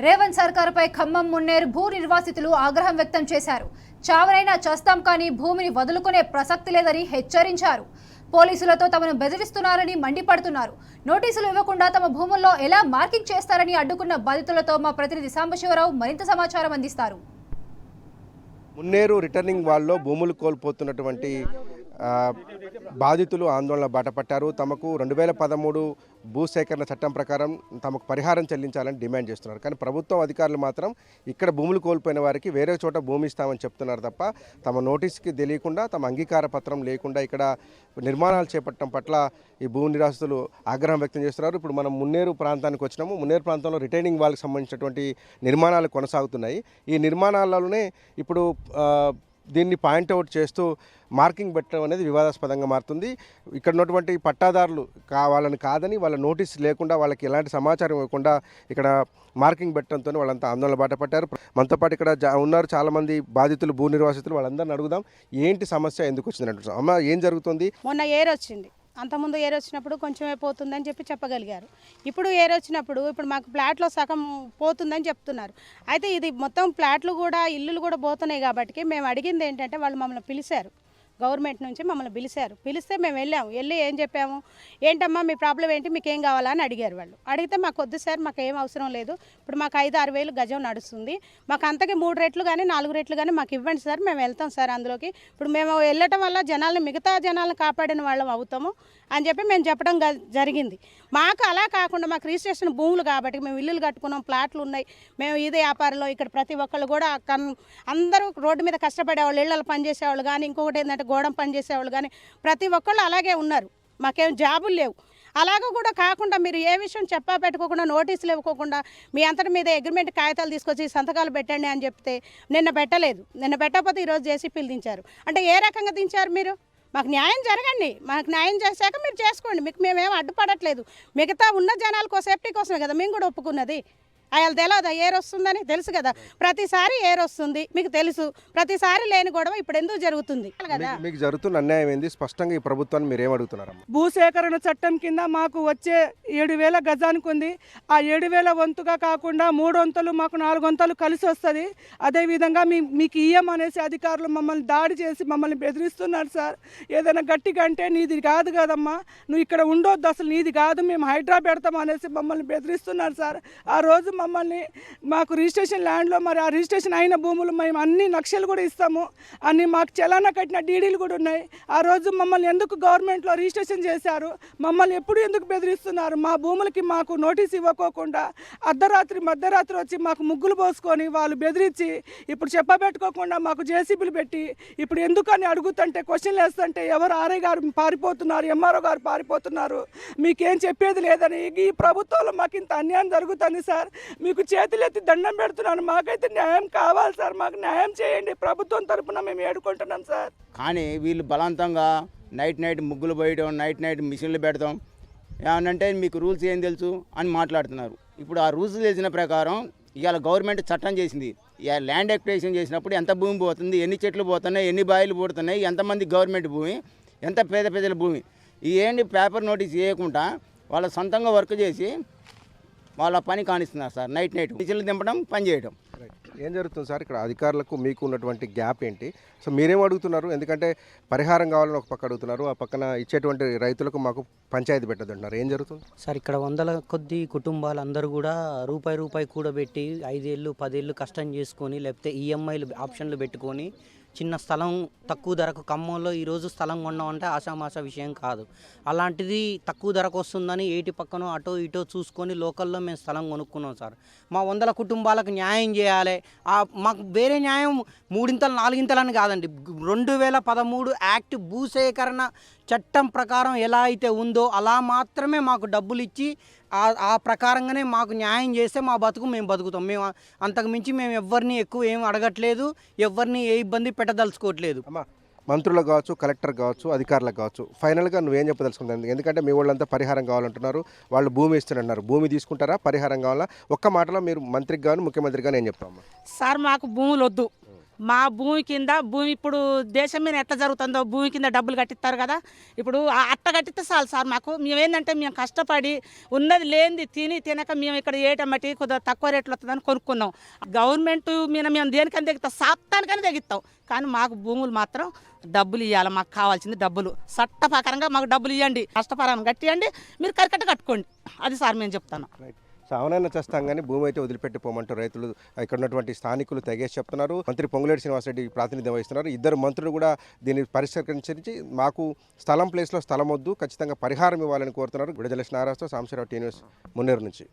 రేవంత్ సర్కారుపై ఖమ్మం మున్నేరు భూ నిర్వాసితులు ఆగ్రహం వ్యక్తం చేశారు. చావనైనా చస్తాం కానీ భూమిని వదులుకునే ప్రసక్తి లేదని హెచ్చరించారు. పోలీసులతో తమను బెదిరిస్తున్నారని మండిపడుతున్నారు. నోటీసులు ఇవ్వకుండా తమ భూముల్లో ఎలా మార్కింగ్ చేస్తారని అడ్డుకున్న బాధితులతో మా ప్రతినిధి సాంబశివరావు మరింత సమాచారం అందిస్తారు. మున్నేరు రిటర్నింగ్ వాల్లో భూములు కోల్పోతున్నటువంటి బాధితులు ఆందోళన బాటపట్టారు. తమకు 2013 భూసేకరణ చట్టం ప్రకారం తమకు పరిహారం చెల్లించాలని డిమాండ్ చేస్తున్నారు. కానీ ప్రభుత్వం అధికారులు మాత్రం ఇక్కడ భూములు కోల్పోయిన వారికి వేరే చోట భూమి ఇస్తామని చెప్తున్నారు తప్ప తమ నోటీస్కి తెలియకుండా తమ అంగీకార పత్రం లేకుండా ఇక్కడ నిర్మాణాలు చేపట్టడం పట్ల ఈ భూ నిరాస్తులు ఆగ్రహం వ్యక్తం చేస్తున్నారు. ఇప్పుడు మనం మున్నేరు ప్రాంతానికి వచ్చినాము. మున్నేరు ప్రాంతంలో రిటైనింగ్ వాల్కి సంబంధించినటువంటి నిర్మాణాలు కొనసాగుతున్నాయి. ఈ నిర్మాణాలలోనే ఇప్పుడు దీన్ని పాయింట్అవుట్ చేస్తూ మార్కింగ్ పెట్టడం అనేది వివాదాస్పదంగా మారుతుంది. ఇక్కడ ఉన్నటువంటి పట్టాదారులు వాళ్ళని కాదని వాళ్ళ నోటీస్ లేకుండా వాళ్ళకి ఎలాంటి సమాచారం ఇవ్వకుండా ఇక్కడ మార్కింగ్ పెట్టడంతో వాళ్ళంతా ఆందోళన బాటపట్టారు. మనతో పాటు ఇక్కడ ఉన్నారు చాలామంది బాధితులు, భూ నిర్వాసితులు. వాళ్ళందరిని అడుగుదాం ఏంటి సమస్య, ఎందుకు వచ్చిందంటే. అమ్మ, ఏం జరుగుతుంది? మొన్న ఏర్ వచ్చింది, అంతకుముందు ఏర్ వచ్చినప్పుడు కొంచెమే పోతుందని చెప్పగలిగారు. ఇప్పుడు ఏర్ వచ్చినప్పుడు ఇప్పుడు మాకు ప్లాట్లో సగం పోతుందని చెప్తున్నారు. అయితే ఇది మొత్తం ప్లాట్లు కూడా ఇల్లులు కూడా పోతున్నాయి కాబట్టి మేము అడిగింది ఏంటంటే వాళ్ళు మమ్మల్ని పిలిచారు, గవర్నమెంట్ నుంచి మమ్మల్ని పిలిస్తే మేము వెళ్ళి ఏం చెప్పాము, ఏంటమ్మా మీ ప్రాబ్లం ఏంటి, మీకు ఏం కావాలా అని అడిగారు. వాళ్ళు అడిగితే మాకు వద్దు సార్, మాకు ఏం అవసరం లేదు, ఇప్పుడు మాకు 5-6 వేలు గజం నడుస్తుంది, మాకు అంతకి 3 రెట్లు కానీ 4 రెట్లు కానీ మాకు ఇవ్వండి సార్, మేము వెళ్తాం సార్ అందులోకి. ఇప్పుడు మేము వెళ్ళటం వల్ల మిగతా జనాలను కాపాడిన వాళ్ళం అవుతాము అని చెప్పి మేము చెప్పడం జరిగింది. మాకు అలా కాకుండా మాకు రిజిస్ట్రేషన్ భూములు కాబట్టి మేము ఇల్లులు కట్టుకున్నాం, ప్లాట్లు ఉన్నాయి, మేము ఇదే వ్యాపారంలో ఇక్కడ ప్రతి ఒక్కళ్ళు కూడా అందరూ రోడ్డు మీద కష్టపడేవాళ్ళు, ఇళ్లలో పనిచేసేవాళ్ళు కానీ ఇంకొకటి ఏంటంటే గోడం పనిచేసేవాళ్ళు కానీ ప్రతి ఒక్కళ్ళు అలాగే ఉన్నారు. మాకేం జాబులు లేవు. అలాగ కూడా కాకుండా మీరు ఏ విషయం పెట్టుకోకుండా నోటీసులు ఇవ్వకుండా మీ అంతటి మీద అగ్రిమెంట్ కాగితాలు తీసుకొచ్చి సంతకాలు పెట్టండి అని చెప్తే నిన్న పెట్టకపోతే ఈరోజు జేసీపీలు దించారు. అంటే ఏ రకంగా దించారు మీరు? మాకు న్యాయం జరగండి, మాకు న్యాయం చేశాక మీరు చేసుకోండి, మీకు మేమేం అడ్డుపడట్లేదు. మిగతా ఉన్న జనాలకు సేఫ్టీ కోసమే కదా మేము కూడా ఒప్పుకున్నది. అయాలు తెలియదా ఏర్ వస్తుందని? తెలుసు కదా, ప్రతిసారి ఏర్ వస్తుంది మీకు తెలుసు, ప్రతిసారి లేని గొడవ ఇప్పుడు ఎందుకు జరుగుతుంది కదా. మీకు జరుగుతున్న అన్యాయం ఏంది? స్పష్టంగా ఈ ప్రభుత్వాన్ని మీరు ఏమడుగుతున్నారు? భూసేకరణ చట్టం కింద మాకు వచ్చే 7,000 గజానికి ఉంది. ఆ 7,000 వంతుగా కాకుండా 3 వంతులు మాకు 4 వంతులు కలిసి వస్తుంది. అదేవిధంగా మీకు ఇయ్యం అనేసి అధికారులు మమ్మల్ని దాడి చేసి మమ్మల్ని బెదిరిస్తున్నారు సార్. ఏదైనా గట్టిగా అంటే నీది కాదు కదమ్మా, నువ్వు ఇక్కడ ఉండొద్దు, అసలు నీది కాదు, మేము హైడ్రా పెడతాం అనేసి మమ్మల్ని బెదిరిస్తున్నారు సార్. ఆ రోజు మాకు రిజిస్ట్రేషన్ ల్యాండ్లో మరి ఆ రిజిస్ట్రేషన్ అయిన భూములు మేము అన్ని లక్షలు కూడా ఇస్తాము, అన్ని మాకు చలానా కట్టిన డీడీలు కూడా ఉన్నాయి. ఆ రోజు మమ్మల్ని ఎందుకు గవర్నమెంట్లో రిజిస్ట్రేషన్ చేశారు, మమ్మల్ని ఎప్పుడు ఎందుకు బెదిరిస్తున్నారు? మా భూములకి మాకు నోటీస్ ఇవ్వకోకుండా మధ్యరాత్రి వచ్చి మాకు ముగ్గులు పోసుకొని వాళ్ళు బెదిరించి ఇప్పుడు చెప్పబెట్టుకోకుండా మాకు జేసీబీలు పెట్టి ఇప్పుడు ఎందుకని అడుగుతుంటే క్వశ్చన్లు వేస్తుంటే ఎవరు ఆర్ఐ గారు పారిపోతున్నారు, ఎంఆర్ఓ గారు పారిపోతున్నారు, మీకేం చెప్పేది లేదని. ఈ ప్రభుత్వంలో మాకు ఇంత అన్యాయం జరుగుతుంది సార్. మీకు చేతులెత్తి దండం పెడుతున్నాను, మాకైతే న్యాయం కావాలి సార్, మాకు న్యాయం చేయండి, ప్రభుత్వం తరఫున మేము ఏడుకుంటున్నాం సార్. కానీ వీళ్ళు బలవంతంగా నైట్ ముగ్గులు పోయడం, నైట్ మిషన్లు పెడతాం, ఏమనంటే మీకు రూల్స్ ఏం తెలుసు అని మాట్లాడుతున్నారు. ఇప్పుడు ఆ రూల్స్ తెలిసిన ప్రకారం ఇవాళ గవర్నమెంట్ చట్టం చేసింది. ఇవాళ ల్యాండ్ ఎక్విజిషన్ చేసినప్పుడు ఎంత భూమి పోతుంది, ఎన్ని చెట్లు పోతున్నాయి, ఎన్ని బాయిలు పోతున్నాయి, ఎంతమంది గవర్నమెంట్ భూమి, ఎంత పేద ప్రజల భూమి, ఈ ఏంటి పేపర్ నోటీస్ చేయకుండా వాళ్ళ సొంతంగా వర్క్ చేసి వాళ్ళ పని కానిస్తున్నారు సార్. నైట్ మిషన్లు దింపడం, పని చేయడం. ఏం జరుగుతుంది సార్ ఇక్కడ? అధికారులకు మీకు ఉన్నటువంటి గ్యాప్ ఏంటి? సో మీరేం అడుగుతున్నారు? ఎందుకంటే పరిహారం కావాలని ఒక పక్క అడుగుతున్నారు, ఆ పక్కన ఇచ్చేటువంటి రైతులకు మాకు పంచాయతీ పెట్టదంటున్నారు. ఏం జరుగుతుంది సార్? ఇక్కడ 100 కొద్ది కుటుంబాలు అందరూ కూడా రూపాయి కూడబెట్టి 5 ఏళ్ళు 10 ఏళ్ళు కష్టం చేసుకొని లేకపోతే ఈఎంఐలు ఆప్షన్లు పెట్టుకొని చిన్న స్థలం తక్కువ ధరకు ఖమ్మంలో ఈరోజు స్థలం కొన్నామంటే ఆషామాషా విషయం కాదు. అలాంటిది తక్కువ ధరకు వస్తుందని ఏటి పక్కనో అటో ఇటో చూసుకొని లోకల్లో మేము స్థలం కొనుక్కున్నాం సార్. మా 100 కుటుంబాలకు న్యాయం చేయాలి. మాకు వేరే న్యాయం 3 4 అని కాదండి. 2013 యాక్ట్ భూసేకరణ చట్టం ప్రకారం ఎలా అయితే ఉందో అలా మాత్రమే మాకు డబ్బులు ఇచ్చి ఆ ప్రకారంగానే మాకు న్యాయం చేస్తే మా బతుకు మేము బతుకుతాం. మేము అంతకు మించి మేము ఎవరిని ఎక్కువ ఏం అడగట్లేదు, ఎవరిని ఏ ఇబ్బంది పెట్టదలుచుకోవట్లేదు. మంత్రులకు కావచ్చు, కలెక్టర్ కావచ్చు, అధికారులకు కావచ్చు, ఫైనల్గా నువ్వేం చెప్పదలుచుకుంటుంది? ఎందుకంటే మీ వాళ్ళంతా పరిహారం కావాలంటున్నారు, వాళ్ళు భూమి ఇస్తున్నారు. భూమి తీసుకుంటారా, పరిహారం కావాలా? ఒక్క మాటలో మీరు మంత్రికి కానీ ముఖ్యమంత్రికి కానీ ఏం చెప్తామా? సార్ మాకు భూములు వద్దు, మా భూమి కింద భూమి ఇప్పుడు దేశం మీద ఎట్లా జరుగుతుందో భూమి కింద డబ్బులు కట్టిస్తారు కదా, ఇప్పుడు అట్ట కట్టిస్తే చాలు సార్. మాకు మేమేంటంటే మేము కష్టపడి ఉన్నది లేనిది తినక మేము ఇక్కడ ఏటమ్మటి కొద్దిగా తక్కువ రేట్లు వస్తుందని కొనుక్కున్నాం. గవర్నమెంట్ మీద మేము దేనికని తెగిస్తాం, సాప్తానికని తెగిస్తాం, కానీ మాకు భూములు మాత్రం డబ్బులు ఇవ్వాలి. మాకు కావాల్సింది డబ్బులు, చట్టప్రకారంగా మాకు డబ్బులు ఇవ్వండి, కష్టపరంగా కట్టియండి, మీరు కరెక్ట్గా కట్టుకోండి. అది సార్ మేము చెప్తాను. సావనైనా చేస్తాం కానీ భూమి అయితే వదిలిపెట్టిపోమంటూ రైతులు ఇక్కడ ఉన్నటువంటి స్థానికులు తెగేసి చెప్తున్నారు. మంత్రి పొంగులేటి శ్రీనివాసరెడ్డి ప్రాతినిధ్యం వహిస్తున్నారు. ఇద్దరు మంత్రులు కూడా దీన్ని పరిష్కరించి మాకు స్థలం ప్లేస్లో స్థలం వద్దు, ఖచ్చితంగా పరిహారం ఇవ్వాలని కోరుతున్నారు. విడుదల నారాజుతో సాంశీరావు టీ న్యూస్ మున్నేరు నుంచి.